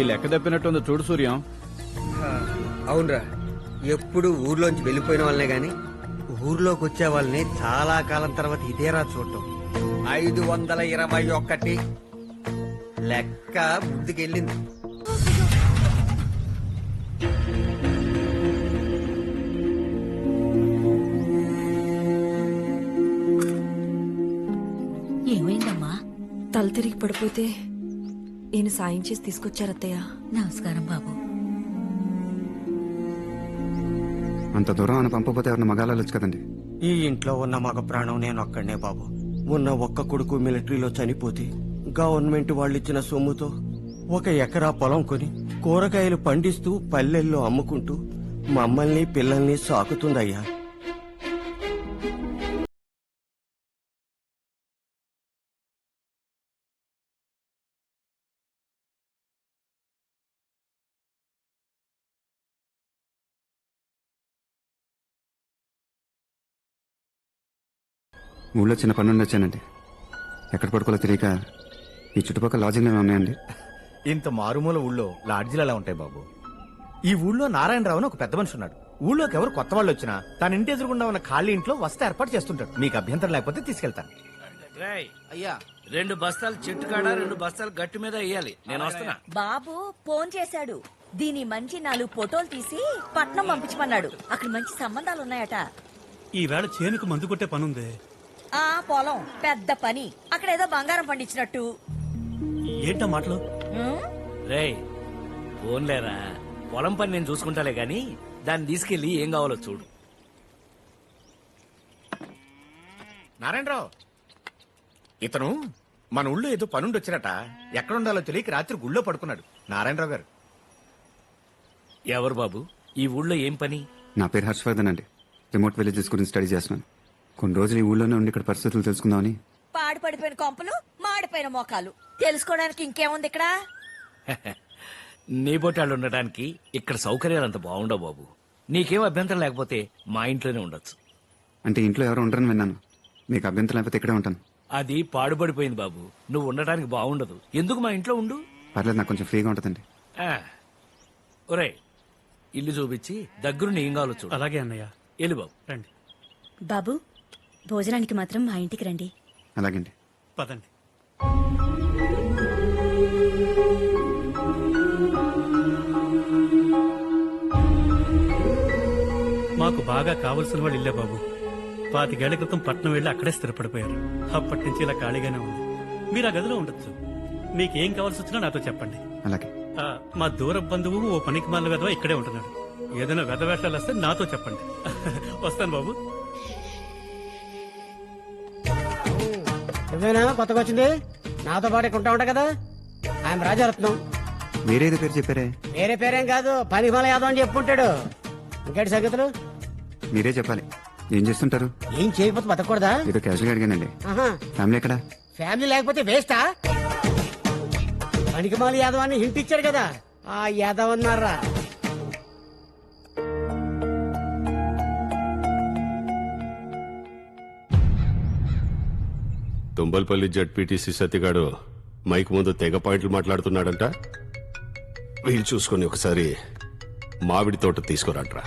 లెక్క తప్పినట్టుంది చూడు సూర్యం. అవునరా, ఎప్పుడు ఊర్లోంచి వెళ్ళిపోయిన వాళ్ళనే గాని ఊర్లోకి వచ్చే వాళ్ళని చాలా కాలం తర్వాత ఇదేరా చూడటం. 521 లెక్క ముందుకెళ్ళింది. ఏమైందమ్మా? తల తిరిగి పడిపోతే ఈయన సాయం చేసి తీసుకొచ్చారత్తయ్య. నమస్కారం బాబు. అంత దూరం అని పంపకపోతే ఎవరిని మగాలొచ్చు కదండి. ఈ ఇంట్లో ఉన్న మగ ప్రాణం నేను ఒక్కడనే బాబు. ఉన్న ఒక్క కొడుకు మిలిటరీలో చనిపోతే గవర్నమెంట్ వాళ్ళిచ్చిన సొమ్ముతో 1 ఎకరా పొలం కొని కూరగాయలు పండిస్తూ పల్లెల్లో అమ్ముకుంటూ మమ్మల్ని పిల్లల్ని సాకుతుందయ్యా. ఊళ్ళో చిన్న పని నుండి వచ్చానండి. ఎక్కడ పడుకోలో తెలియక ఈ చుట్టుపక్కల లాడ్జింగ్ ఏమైనా ఉన్నాయండి? ఇంత మారుమూల ఊళ్ళో లాడ్జీలు ఎలా ఉంటాయి బాబు? ఈ ఊళ్ళో నారాయణరావు అని ఒక పెద్ద మనిషి ఉన్నాడు. ఊళ్ళోకి ఎవరు కొత్త వాళ్ళు వచ్చినా తన ఇంటి ఎదురుగుండా ఉన్న ఖాళీ ఇంట్లో వస్తే ఏర్పాటు చేస్తుంటాడు. మీకు అభ్యంతరం లేకపోతే తీసుకెళ్తాను. అయ్యా 2 బస్తాలు చెట్టు కాడ 2 బస్తాలు గట్టు మీద వేయాలి. నేను వస్తున్నా. బాబు ఫోన్ చేశాడు. దీని మంచి 4 ఫోటోలు తీసి పట్నం పంపించమన్నాడు. అక్కడ మంచి సంబంధాలు ఉన్నాయట. ఈవేళ చేనుకు మందు కొట్టే పనుంది. ఆ పొలం పెద్ద పని. అక్కడ ఏదో బంగారం పండించినట్టు. ఏంటా మాటలు? రేయ్ ఫోన్లేరా, పొలం పని నేను చూసుకుంటాలే గాని దాన్ని తీసుకెళ్లి ఏం కావాలో చూడు. నారాయణరావు, ఇతను మన ఊళ్ళో ఏదో పనుండి వచ్చినట. ఎక్కడుండాలో తెలియక రాత్రి గుళ్ళో పడుకున్నాడు. నారాయణరావు గారు. ఎవరు బాబు? ఈ ఊళ్ళో ఏం పని? నా పేరు హర్షవర్ధన్ అండి. రిమోట్ విలేజెస్ గురించి స్టడీ చేస్తున్నాను. కొన్ని రోజులు ఈ ఊళ్ళోనే ఉండి ఇక్కడ పరిస్థితులు తెలుసుకుందామని. పాడు పడిపోయిన కొంపలు, మాడిపోయిన మోకాలు తెలుసుకోవడానికి ఇంకేముంది ఇక్కడ? నీ బొట్టాళ్ళు ఉండటానికి ఇక్కడ సౌకర్యాలు అంత బాగుండవు బాబు. నీకేం అభ్యంతరం లేకపోతే మా ఇంట్లోనే ఉండొచ్చు. అంటే ఇంట్లో ఎవరు ఉండరని విన్నాను. మీకు అభ్యంతరం లేకపోతే ఇక్కడే ఉంటాను. అది పాడుపడిపోయింది బాబు. నువ్వు ఉండటానికి బాగుండదు. ఎందుకు మా ఇంట్లో ఉండు. పర్లేదు, నాకు కొంచెం ఫ్రీగా ఉంటుందండి. ఒరే ఇల్లు చూపించి దగ్గరుండి ఏం కావాలో చూడు. అలాగే అన్నయ్య. ఎల్లు బాబు. రండి. బాబు, భోజనానికి మాత్రం మా ఇంటికి రండి. అలాగండి. పదండి. మాకు బాగా కావలసిన వాళ్ళు ఇల్లే బాబు. 25 ఏళ్ల క్రితం పట్నం వెళ్లి అక్కడే స్థిరపడిపోయారు. అప్పటి నుంచి ఇలా ఖాళీగానే ఉంది. మీరు ఆ గదిలో ఉండొచ్చు. మీకేం కావాల్సి వచ్చినా నాతో చెప్పండి. అలాగే. మా దూర బంధువు ఓ పనికి మాల వెధవ ఇక్కడే ఉంటున్నాడు. ఏదైనా వెధవేషాలు వస్తే నాతో చెప్పండి. వస్తాను బాబు. నువ్వేనా కొత్తగా వచ్చింది? నాతో పాటు ఇక్కడ ఉంటా కదా. ఆయన రాజారత్నం. వేరేది పేరు చెప్పారే? వేరే పేరేం కాదు, పనిమాల యాదవ్ అని చెప్పుకుంటాడు. ఇంకేంటి సంగతులు? మీరే చెప్పాలి. ఏం చేస్తుంటారు? ఏం చేయకపోతే బతకూడదా? ఏదో క్యాజువల్గా అడిగానండి. ఆహా. ఫ్యామిలీ ఎక్కడ? ఫ్యామిలీ లేకపోతే వేస్టా? పనికిమాల యాదవ్ అని హింట్ ఇచ్చాడు కదా, ఆ యాదవ్ అన్నారా. తుంబల్పల్లి జడ్పీటీసీ సత్యగాడు మైక్ ముందు తెగ పాయింట్లు మాట్లాడుతున్నాడంట. వీలు చూసుకుని ఒకసారి మామిడి తోట తీసుకురాట్రా.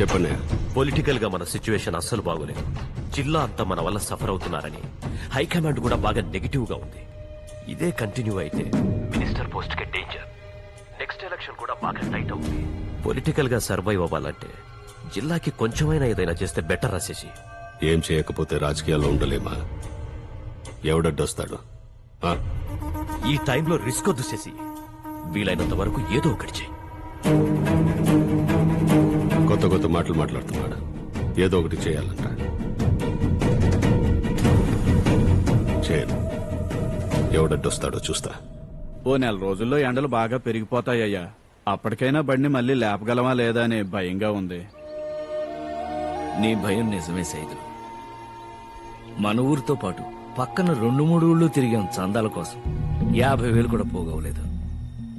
చెప్పండి. పొలిటికల్ గా మన సిచ్యువేషన్ అస్సలు బాగోలేదు. జిల్లా అంతా మన వల్ల సఫర్ అవుతున్నారని హైకమాండ్ కూడా బాగా నెగిటివ్ గా ఉంది. ఇదే కంటిన్యూ అయితే మినిస్టర్ పోస్ట్ కి డేంజర్. నెక్స్ట్ ఎలక్షన్ కూడా బాగా టైట్ అవుతుంది. పొలిటికల్ గా సర్వైవ్ అవ్వాలంటే జిల్లాకి కొంచెమైనా ఏదైనా చేస్తే బెటర్ రాసేసి. ఏం చేయకపోతే రాజకీయాల్లో ఉండలేమా? ఎవడడ్డొస్తాడు? ఈ టైంలో రిస్క్ వద్దు చేసి వీలైనంత వరకు ఏదో ఒకటి చేయి. కొత్త కొత్త మాటలు మాట్లాడుతున్నాడు. ఏదో ఒకటి చేయాలంట. చేయను. ఎవడడ్డొస్తాడో చూస్తా. ఓ 4 రోజుల్లో ఎండలు బాగా పెరిగిపోతాయ్యా. అప్పటికైనా బండి మళ్ళీ లేపగలమా లేదా అని భయంగా ఉంది. నీ భయం నిజమే సైదులు. మన ఊరితో పాటు పక్కన 2-3 ఊళ్ళు తిరిగాం చందాల కోసం. 50,000 కూడా పోగవలేదు.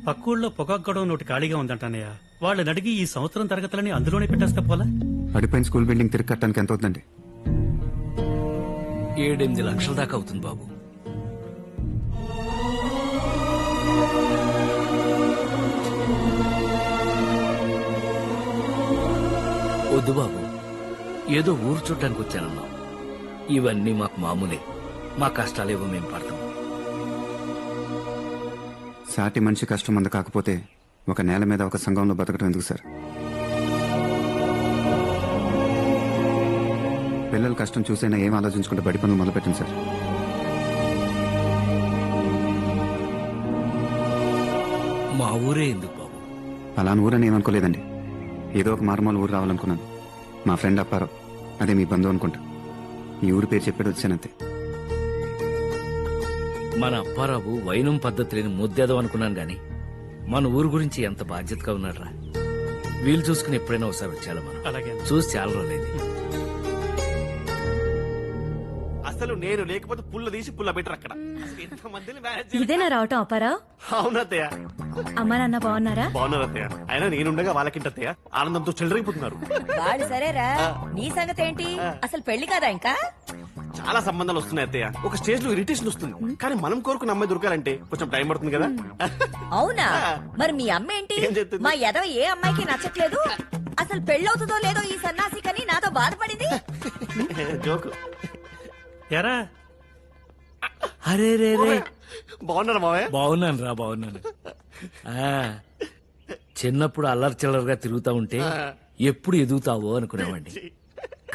పక్కూళ్ళలో పొగాకు గొడవ నోటి ఖాళీగా ఉందంటానయ్య. వాళ్ళని అడిగి ఈ సంవత్సరం తరగతులని అందులోనే పెట్టేస్తే పోలా? పడిపోయిన స్కూల్ బిల్డింగ్ తిరిగి కట్టడానికి ఎంత అవుతుందండి? 7-8 లక్షల దాకా అవుతుంది బాబు. వద్దు బాబు, ఏదో ఊరు చూడటానికి వచ్చానన్నా. ఇవన్నీ మాకు మామూలే. మా కష్టాలేవో మేము పడతాం. సాటి మనిషి కష్టం మంద కాకపోతే ఒక నేల మీద ఒక సంఘంలో బతకడం ఎందుకు సార్? పిల్లల కష్టం చూసైనా ఏం ఆలోచించుకుంటే బడి పనులు మొదలుపెట్టండి సార్. మా ఊరే ఎందుకు బాబు? అలాని ఊరని ఏమనుకోలేదండి. ఏదో ఒక మారుమూల ఊరు రావాలనుకున్నాను. మా ఫ్రెండ్ అప్పారావు, అదే మీ బంధువు అనుకుంటా, ఈ ఊరి పేరు చెప్పాడు వచ్చానంతే. మన అప్పారావు వైనం పద్ధతి లేని ముద్దేదో అనుకున్నాను గాని మన ఊరు గురించి ఎంత బాధ్యతగా ఉన్నాడ్రా. వీలు చూసుకుని ఎప్పుడైనా ఒకసారి వచ్చాడు మనం. అలాగే. చూసి చాలా రోజులైంది. అసలు నేను లేకపోతే పుల్ల తీసి పుల్ల పెట్టరు అక్కడ. అసలు ఎంతమందిని manage ఇదేనా రావటం అప్పారావు? అవునత్తయ్య. అమ్మా నాన్న బాగున్నారా? బాగున్నారు అత్తయ్య. అయినా నేనుండగా వాళ్ళకింటత్తయ్య ఆనందంతో చెలరైపోతున్నారు. వాడు సరేరా, నీ సంగతి ఏంటి? అసలు పెళ్లి కదా ఇంకా? చాలా సంబంధాలు వస్తున్నాయి అత్తయ్య. ఒక స్టేజ్ లో ఇరిటేషన్ వస్తుంది, కానీ మనం కోరుకున్న అమ్మాయి దొరకాలంటే కొంచెం టైం పడుతుంది కదా. అవునా? మరి మీ అమ్మ ఏంటి? ఏం చెప్తుంది? మా ఎదవ ఏ అమ్మాయికి నచ్చట్లేదు. అసలు పెళ్ళవుతుందో లేదో ఈ సన్నాసికని నాతో బాధపడింది. జోకు. ఎరా అరే రే రే, బాగున్నారా మావయ్య? బాగున్నాను రా, బాగున్నాను. ఆ, చిన్నప్పుడు అల్లరి చిల్లరగా తిరుగుతా ఉంటే ఎప్పుడు ఎదుగుతావో అనుకునేవాడిని.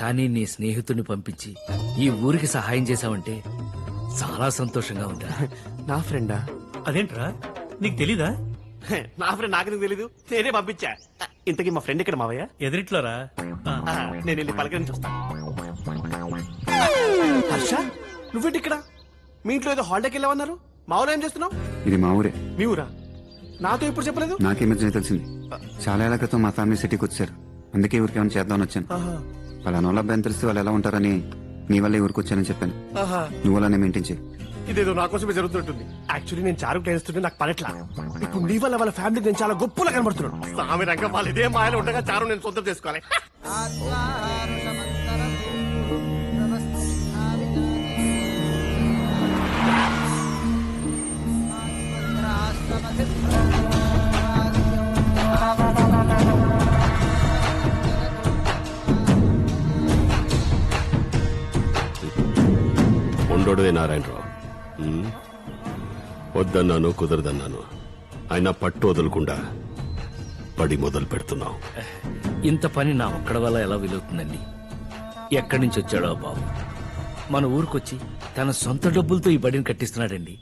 కానీ నీ స్నేహితుడిని పంపించి ఈ ఊరికి సహాయం చేశావంటే చాలా సంతోషంగా ఉందా. నా ఫ్రెండా? అదేంట్రా, నీకు తెలీదా? నా ఫ్రెండ్ నాకు తెలీదు, నేనే పంపించా. ఇంతకీ మా ఫ్రెండ్ ఇక్కడ మావయ్య? ఎదురిట్లోరా. నేను వెళ్ళి పలకరించి వస్తాను. హర్ష, నువ్వేంటి ఇక్కడ? మీ ఇంట్లో ఏదో హాలిడేకి వెళ్ళావన్నారు. మా ఊళ్ళో ఏం చేస్తున్నావు? ఇది మా ఊరే. మీ ఊరా? నాతో ఎప్పుడు చెప్పలేదు? నాకే మధ్యనే తెలిసింది. చాలా ఏళ్ల క్రితం మా ఫ్యామిలీ సిటీకి వచ్చారు. అందుకే ఊరికి ఏమైనా చేద్దామని వచ్చాను. వాళ్ళ వాళ్ళ అబ్బాయిని తెలిస్తే వాళ్ళు ఎలా ఉంటారని నీ వల్లే ఊరికి వచ్చానని చెప్పాను. నువ్వు అలానే మెయింటైన్ చేయి. ఇదేదో నా కోసమే జరుగుతుంటుంది. యాక్చువల్లీ నేను చారు క్లైస్తుంటే నాకు పనట్లా. ఇప్పుడు నీ వల్ల వాళ్ళ ఫ్యామిలీకి నేను చాలా గొప్పలా కనబడుతున్నాను. స్వామి రంగం, వాళ్ళు ఇదే మాయలో ఉండగా చారు నేను సొంతం చేసుకోవాలి. ఉండోడువే నారాయణరావు. వద్దన్నాను, కుదరదన్నాను. అయినా పట్టు వదలకుండా పడి మొదలు పెడుతున్నావు. ఇంత పని నా ఒక్కడ వల్ల ఎలా వీలవుతుందండి? ఎక్కడి నుంచి వచ్చాడో ఆ బాబు మన ఊరికొచ్చి తన సొంత డబ్బులతో ఈ బడిని కట్టిస్తున్నాడండి.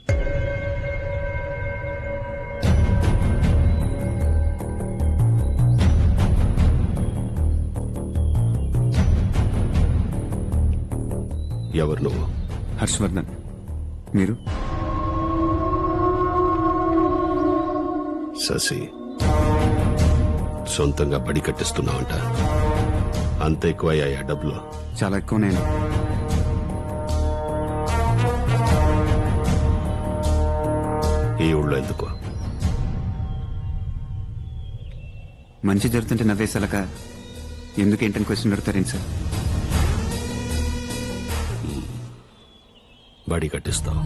ఎవరు నువ్వు? హర్షవర్ధన్. మీరు? శశి, సొంతంగా బడి కట్టిస్తున్నావంట. అంత ఎక్కువయ్యాయా డబ్బులు? చాలా ఎక్కువ. నేను ఈ ఊళ్ళో ఎందుకు? మంచి జరుగుతుంటే నవ్వేసలక ఎందుకేంటని క్వశ్చన్ అడుగుతారేంటి సార్? బడి కట్టిస్తావు,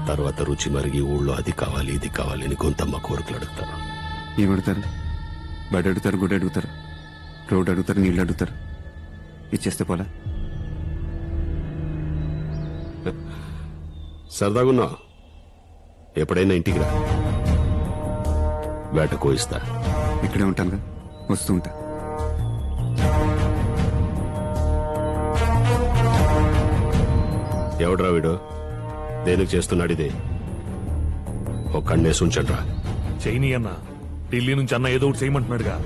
తర్వాత రుచి మరిగి ఊళ్ళో అది కావాలి ఇది కావాలి అని కొంతమ్మ కోరికలు అడుగుతావు. ఏం అడుగుతారు? బడి అడుగుతారు, గుడి అడుగుతారు, రోడ్డు అడుగుతారు, నీళ్ళు అడుగుతారు. ఇచ్చేస్తే పోలా? సరదాగున్నావు. ఎప్పుడైనా ఇంటికి రా, వేట కోయిస్తా. ఇక్కడే ఉంటానుగా, వస్తూ ఉంటా. ఎవడ్రా వీడు? దేనికి చేస్తున్నాడు ఇది? ఒక కన్నేసి ఉంచండ్రా. చెయ్యి అన్న. ఢిల్లీ నుంచి అన్న ఏదో ఒకటి చేయమంటున్నాడుగా.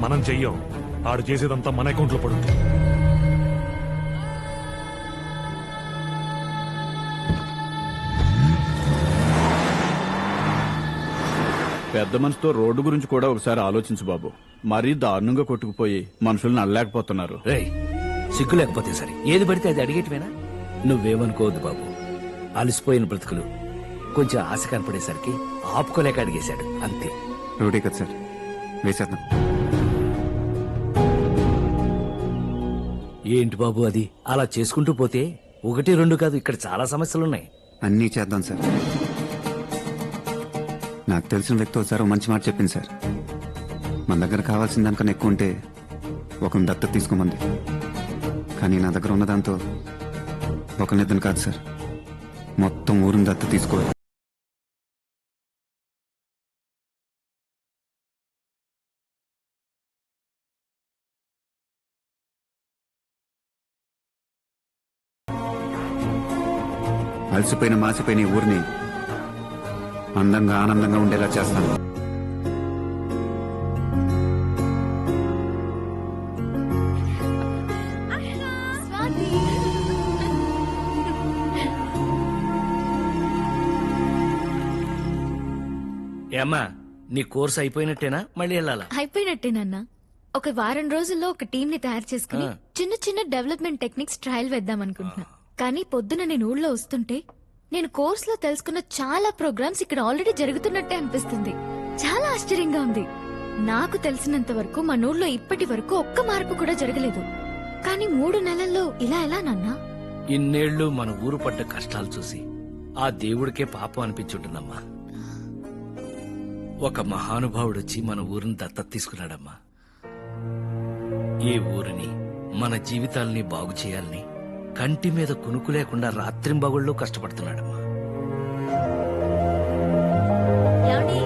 మనం చెయ్యం. ఆడు చేసేదంతా మన అకౌంట్ లో పడుతుంది. పెద్ద మనసుతో రోడ్డు గురించి కూడా ఒకసారి ఆలోచించు బాబు. మరీ దారుణంగా కొట్టుకుపోయి మనుషుల్ని అల్లలేకపోతున్నారు. రేయ్, సిగ్గు లేకపోతే సరే ఏది పడితే అది అడిగేటివేనా? నువ్వేమనుకోవద్దు బాబు. అలసిపోయిన బ్రతుకులు కొంచెం ఆశ కనపడేసరికి ఆపుకోలేక అడిగేశాడు అంతే. రోడే కదా సార్, వేసేద్దాం. ఏంటి బాబు అది? అలా చేసుకుంటూ పోతే ఒకటి రెండు కాదు, ఇక్కడ చాలా సమస్యలున్నాయి. అన్నీ చేద్దాం సార్. నాకు తెలిసిన వ్యక్తి ఒకసారి మంచి మాట చెప్పింది సార్. మన దగ్గర కావాల్సిన దానికన్నా ఎక్కువ ఉంటే ఒకరిని దత్తత తీసుకోమంది. కానీ నా దగ్గర ఉన్న దాంతో ఒకరినిద్దరు కాదు సార్, మొత్తం ఊరిని దత్తత తీసుకోవాలి. అలసిపోయిన మాసిపోయిన ఈ ఊరిని అందంగా ఆనందంగా ఉండేలా చేస్తాను. ఏమ్మా నీ కోర్స్ అయిపోయినట్టేనా, మళ్ళీ వెళ్ళాలా? అయిపోయినట్టేనన్నా. ఒక వారం రోజుల్లో ఒక టీం ని తయారు చేసుకుని చిన్న చిన్న డెవలప్మెంట్ టెక్నిక్స్ ట్రయల్ వేద్దాం అనుకుంటున్నా. కానీ పొద్దున నేను ఊళ్ళో వస్తుంటే నేను కోర్స్ లో తెలుసుకున్న చాలా ప్రోగ్రామ్స్ ఇక్కడ ఆల్రెడీ జరుగుతున్నట్టే అనిపిస్తుంది. చాలా ఆశ్చర్యంగా ఉంది. నాకు తెలిసినంత వరకు మన ఊళ్ళో ఇప్పటి వరకు ఒక్క మార్పు కూడా జరగలేదు. కానీ 3 నెలల్లో ఇలా ఎలా నాన్నా? ఇన్నేళ్లు మన ఊరు పడ్డ కష్టాలు చూసి ఆ దేవుడికే పాపం అనిపించుంటుందమ్మా. ఒక మహానుభావుడు వచ్చి మన ఊరిని దత్తత తీసుకున్నాడమ్మా. ఈ ఊరిని మన జీవితాల్ని బాగు చేయాలని కంటి మీద కునుకు లేకుండా రాత్రింబగళ్ళు కష్టపడుతున్నాడమ్మా. ఏమండి